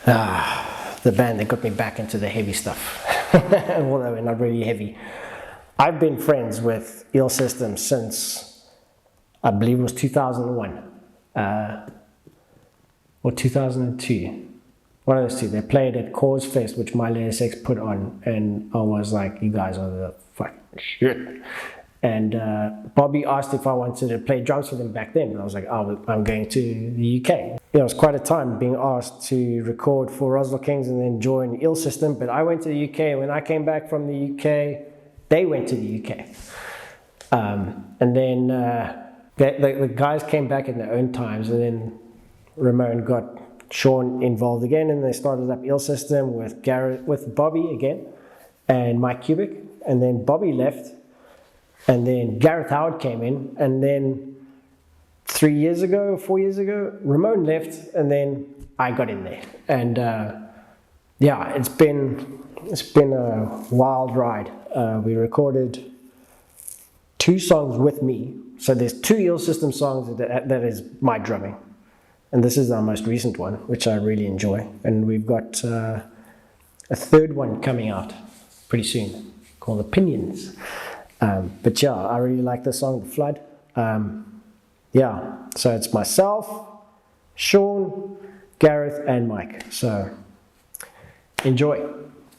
The band that got me back into the heavy stuff, although we're not really heavy. I've been friends with Ill System since, I believe it was 2001 or 2002. One of those two. They played at Cause Fest, which My Latest Sex put on, and I was like, you guys are the fucking shit. And Bobby asked if I wanted to play drums for them back then, and I was like, oh, I'm going to the UK. It was quite a time being asked to record for Roswell Kings and then join Ill System, but I went to the UK. When I came back from the UK, they went to the UK. And then the guys came back in their own times, and then Ramon got Sean involved again, and they started up Ill System with Gareth, with Bobby again, and Mike Kubik, and then Bobby left, and then Gareth Howard came in, and then 4 years ago, Ramon left, and then I got in there, and yeah, it's been a wild ride. We recorded 2 songs with me, so there's 2 Ill System songs that is my drumming, and this is our most recent one, which I really enjoy, and we've got a 3rd one coming out pretty soon called Opinions. But yeah, I really like the song The Flood. Yeah, so it's myself, Sean, Gareth, and Mike. So enjoy.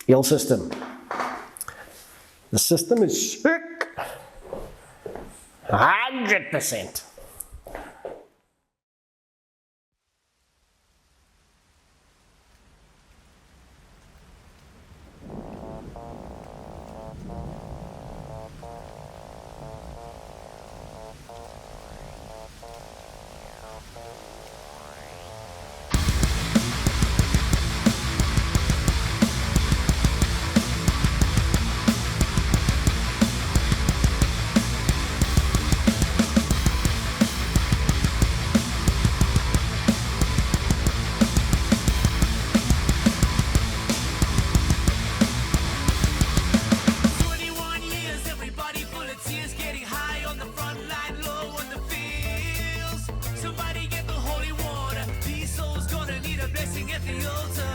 Ill System. The system is sick. 100%. Somebody get the holy water. These souls gonna need a blessing at the altar.